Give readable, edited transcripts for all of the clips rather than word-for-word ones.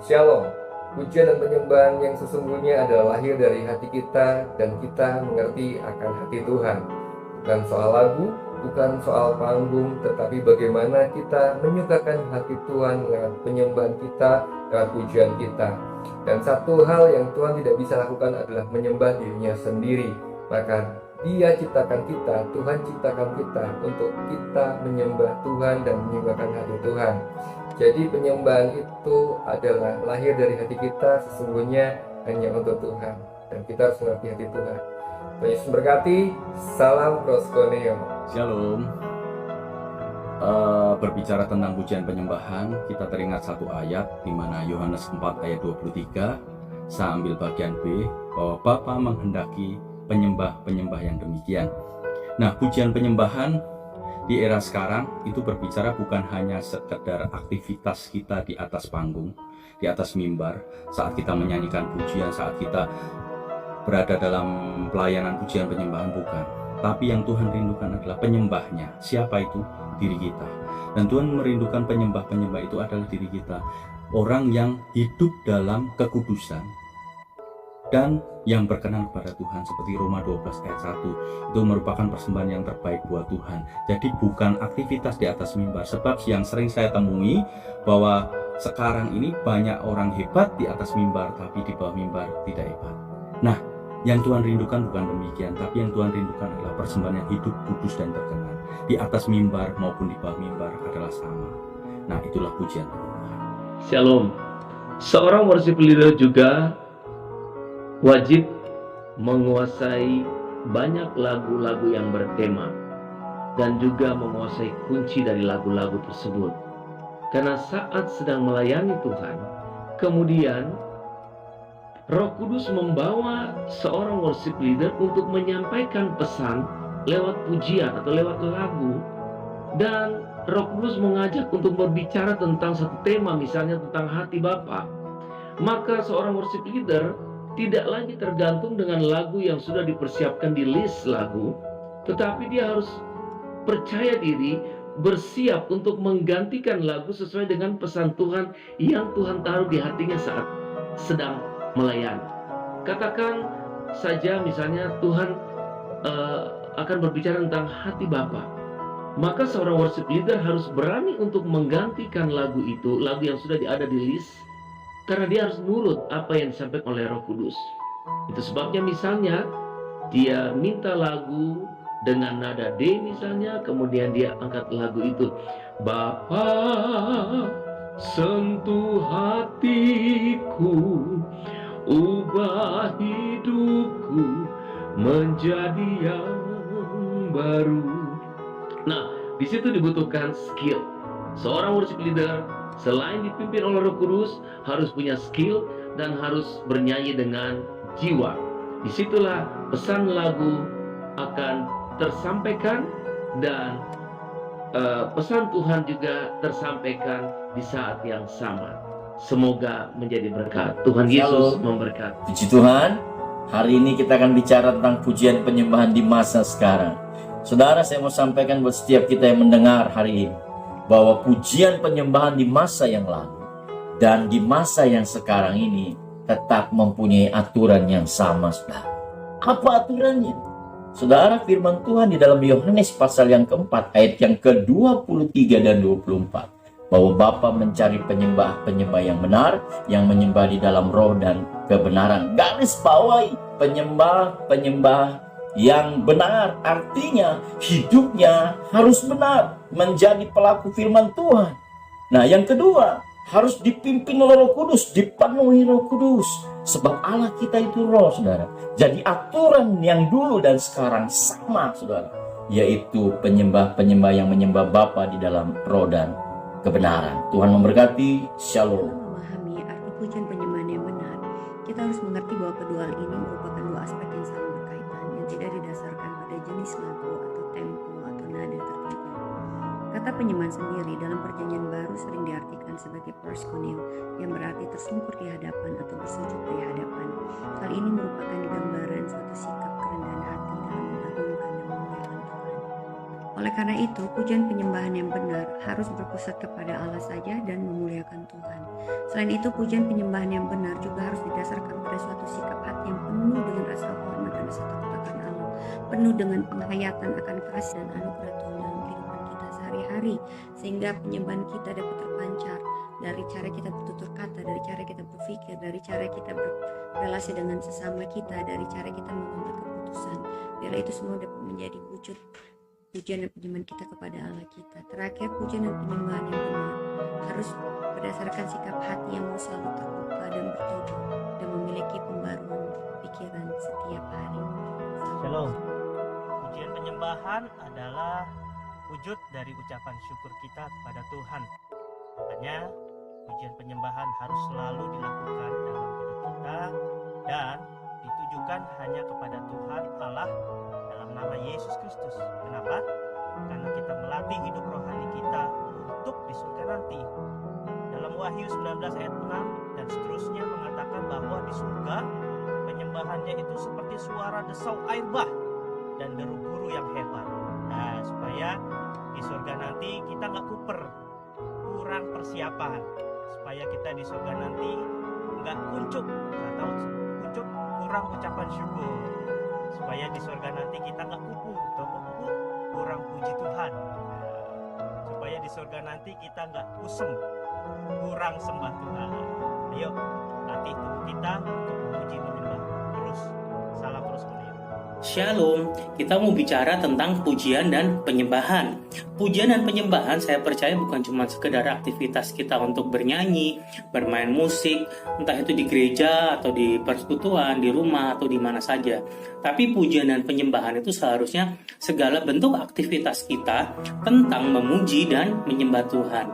Shalom. Pujian dan penyembahan yang sesungguhnya adalah lahir dari hati kita dan kita mengerti akan hati Tuhan. Bukan soal lagu, bukan soal panggung, tetapi bagaimana kita menyukakan hati Tuhan lewat penyembahan kita, lewat pujian kita. Dan satu hal yang Tuhan tidak bisa lakukan adalah menyembah dirinya sendiri. Maka Dia ciptakan kita, Tuhan ciptakan kita untuk kita menyembah Tuhan dan menyukakan hati Tuhan. Jadi penyembahan itu adalah lahir dari hati kita sesungguhnya hanya untuk Tuhan. Dan kita harus mengerti hati Tuhan. Tuhan Yesus berkati. Salam proskuneo. Shalom. Berbicara tentang pujian penyembahan, kita teringat satu ayat di mana Yohanes 4 ayat 23. Saya ambil bagian B, bahwa Bapa menghendaki penyembah-penyembah yang demikian. Nah, pujian penyembahan di era sekarang itu berbicara bukan hanya sekedar aktivitas kita di atas panggung, di atas mimbar, saat kita menyanyikan pujian, saat kita berada dalam pelayanan pujian penyembahan, bukan. Tapi yang Tuhan rindukan adalah penyembahnya. Siapa itu? Diri kita. Dan Tuhan merindukan penyembah-penyembah itu adalah diri kita. Orang yang hidup dalam kekudusan dan yang berkenan kepada Tuhan, seperti Roma 12 ayat 1. Itu merupakan persembahan yang terbaik buat Tuhan. Jadi bukan aktivitas di atas mimbar. Sebab yang sering saya temui bahwa sekarang ini banyak orang hebat di atas mimbar, tapi di bawah mimbar tidak hebat. Nah, yang Tuhan rindukan bukan demikian, tapi yang Tuhan rindukan adalah persembahan yang hidup, kudus, dan berkenan. Di atas mimbar maupun di bawah mimbar adalah sama. Nah, itulah pujian Tuhan. Shalom. Seorang worship leader juga wajib menguasai banyak lagu-lagu yang bertema dan juga menguasai kunci dari lagu-lagu tersebut. Karena saat sedang melayani Tuhan, kemudian Roh Kudus membawa seorang worship leader untuk menyampaikan pesan lewat pujian atau lewat lagu, dan Roh Kudus mengajak untuk berbicara tentang satu tema, misalnya tentang hati Bapa. Maka seorang worship leader tidak lagi tergantung dengan lagu yang sudah dipersiapkan di list lagu, tetapi dia harus percaya diri, bersiap untuk menggantikan lagu sesuai dengan pesan Tuhan yang Tuhan taruh di hatinya saat sedang melayani. Katakan saja misalnya Tuhan akan berbicara tentang hati Bapa. Maka seorang worship leader harus berani untuk menggantikan lagu itu, lagu yang sudah ada di list, karena dia harus nurut apa yang disampaikan oleh Roh Kudus. Itu sebabnya misalnya dia minta lagu dengan nada D misalnya, kemudian dia angkat lagu itu, Bapa sentuh hatiku, ubah hidupku menjadi yang baru. Nah, di situ dibutuhkan skill. Seorang worship leader selain dipimpin oleh Roh Kudus harus punya skill dan harus bernyanyi dengan jiwa. Disitulah pesan lagu akan tersampaikan dan pesan Tuhan juga tersampaikan di saat yang sama. Semoga menjadi berkat. Tuhan Yesus memberkati. Puji Tuhan, hari ini kita akan bicara tentang pujian penyembahan di masa sekarang. Saudara, saya mau sampaikan buat setiap kita yang mendengar hari ini, bahwa pujian penyembahan di masa yang lalu dan di masa yang sekarang ini tetap mempunyai aturan yang sama, saudara. Apa aturannya? Saudara, firman Tuhan di dalam Yohanes pasal yang keempat, ayat yang ke-23 dan 24. Bahwa Bapa mencari penyembah-penyembah yang benar, yang menyembah di dalam roh dan kebenaran. Garis bawahi, penyembah-penyembah yang benar, artinya hidupnya harus benar, menjadi pelaku firman Tuhan. Nah, yang kedua, harus dipimpin oleh Roh Kudus, dipenuhi Roh Kudus. Sebab Allah kita itu roh, saudara. Jadi aturan yang dulu dan sekarang sama, saudara. Yaitu penyembah-penyembah yang menyembah Bapa di dalam roh dan kebenaran. Tuhan memberkati. Shalom. Memahami arti pujian penyembahan yang benar, kita harus mengerti bahwa kedua hal ini merupakan dua aspek yang saling berkaitan, yang tidak didasarkan pada jenis lagu atau tempo atau nada tertentu. Kata penyembahan sendiri dalam Perjanjian Baru sering diartikan sebagai proskuneo, yang berarti tersungkur di hadapan atau bersujud di hadapan. Hal ini merupakan gambaran suatu sikap kerendahan hati dalam mengagungkan dan memuliakan Tuhan. Oleh karena itu, pujian penyembahan yang benar harus berpusat kepada Allah saja dan memuliakan Tuhan. Selain itu, pujian penyembahan yang benar juga harus didasarkan pada suatu sikap hati yang penuh dengan rasa hormat dan rasa takut akan Allah, penuh dengan penghayatan akan kasih dan anugerah Tuhan dalam kehidupan kita sehari-hari, sehingga penyembahan kita dapat terpancar dari cara kita bertutur kata, dari cara kita berpikir, dari cara kita berrelasi dengan sesama kita, dari cara kita mengambil keputusan. Biarlah itu semua dapat menjadi wujud pujian dan penyembahan kita kepada Allah kita. Terakhir, pujian dan penyembahan yang benar harus berdasarkan sikap hati yang mau selalu terbuka dan bertobat dan memiliki pembaruan pikiran setiap hari. Shalom. Pujian penyembahan adalah wujud dari ucapan syukur kita kepada Tuhan. Makanya pujian penyembahan harus selalu dilakukan dalam hidup kita dan ditujukan hanya kepada Tuhan Allah dalam nama Yesus Kristus. Kenapa? Karena kita melatih hidup rohani kita untuk di surga nanti. Dalam Wahyu 19 ayat 6 dan seterusnya mengatakan bahwa di surga penyembahannya itu seperti suara desau air bah dan deru guru yang hebat. Nah, supaya di surga nanti kita nggak kurang persiapan, supaya kita di surga nanti nggak kuncup atau kurang ucapan syukur, supaya di surga nanti kita nggak kurang puji Tuhan, supaya di surga nanti kita nggak kusem kurang sembah Tuhan. Ayo latih tubuh kita untuk memuji menyembah terus. Salam terus menerima. Shalom, kita mau bicara tentang pujian dan penyembahan. Pujian dan penyembahan saya percaya bukan cuma sekedar aktivitas kita untuk bernyanyi, bermain musik, entah itu di gereja atau di persekutuan, di rumah atau di mana saja. Tapi pujian dan penyembahan itu seharusnya segala bentuk aktivitas kita tentang memuji dan menyembah Tuhan.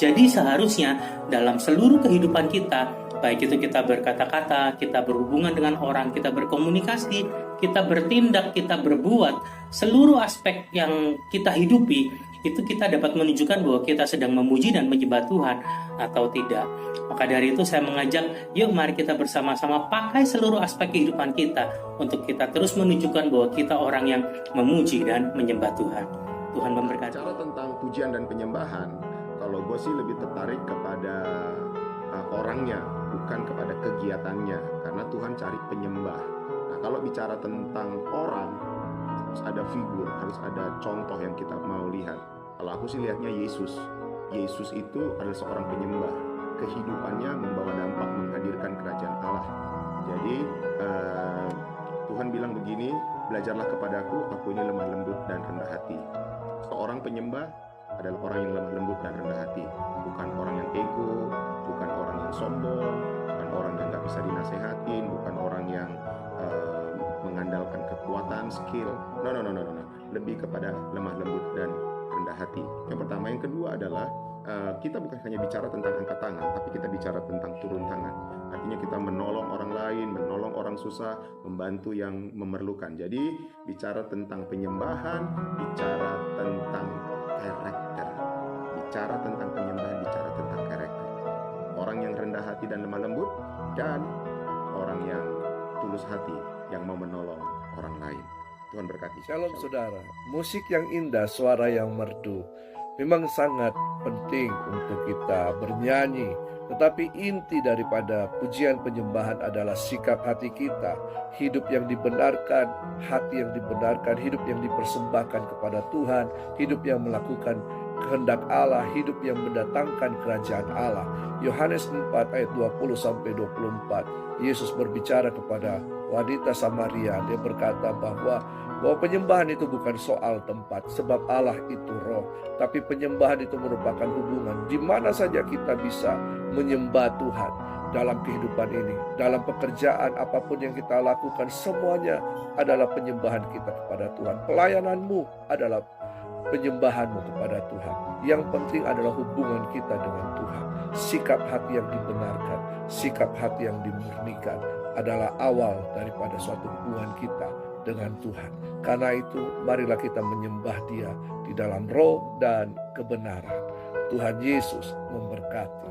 Jadi seharusnya dalam seluruh kehidupan kita, baik itu kita berkata-kata, kita berhubungan dengan orang, kita berkomunikasi, kita bertindak, kita berbuat, seluruh aspek yang kita hidupi, itu kita dapat menunjukkan bahwa kita sedang memuji dan menyembah Tuhan atau tidak. Maka dari itu saya mengajak, yuk mari kita bersama-sama pakai seluruh aspek kehidupan kita untuk kita terus menunjukkan bahwa kita orang yang memuji dan menyembah Tuhan. Tuhan memberkati. Bicara tentang pujian dan penyembahan, kalau gue sih lebih tertarik kepada orangnya, bukan kepada kegiatannya, karena Tuhan cari penyembah. Nah, kalau bicara tentang orang, harus ada figur, harus ada contoh yang kita mau lihat. Kalau aku sih lihatnya Yesus. Yesus itu adalah seorang penyembah. Kehidupannya membawa dampak menghadirkan kerajaan Allah. Jadi Tuhan bilang begini, belajarlah kepadaku, aku ini lemah lembut dan rendah hati. Seorang penyembah adalah orang yang lemah lembut dan rendah hati, bukan orang yang ego, bukan orang yang sombong, bukan orang yang gak bisa dinasehatin, bukan orang yang mengandalkan kekuatan, skill. No. Lebih kepada lemah lembut dan rendah hati. Yang pertama. Yang kedua adalah kita bukan hanya bicara tentang angkat tangan, tapi kita bicara tentang turun tangan. Artinya kita menolong orang lain, menolong orang susah, membantu yang memerlukan. Jadi bicara tentang penyembahan, bicara tentang karakter. Bicara tentang penyembahan, bicara tentang karakter. Orang yang rendah hati dan lemah lembut, dan orang yang tulus hati yang mau menolong orang lain. Tuhan berkati. Shalom saudara, musik yang indah, suara yang merdu memang sangat penting untuk kita bernyanyi. Tetapi inti daripada pujian penyembahan adalah sikap hati kita, hidup yang dibenarkan, hati yang dibenarkan, hidup yang dipersembahkan kepada Tuhan, hidup yang melakukan kehendak Allah, hidup yang mendatangkan kerajaan Allah. Yohanes 4 ayat 20-24, Yesus berbicara kepada wanita Samaria. Dia berkata bahwa penyembahan itu bukan soal tempat, sebab Allah itu roh. Tapi penyembahan itu merupakan hubungan. Di mana saja kita bisa menyembah Tuhan dalam kehidupan ini, dalam pekerjaan apapun yang kita lakukan, semuanya adalah penyembahan kita kepada Tuhan. Pelayananmu adalah penyembahanmu kepada Tuhan. Yang penting adalah hubungan kita dengan Tuhan. Sikap hati yang dibenarkan, sikap hati yang dimurnikan adalah awal daripada suatu hubungan kita dengan Tuhan. Karena itu marilah kita menyembah Dia di dalam roh dan kebenaran. Tuhan Yesus memberkati.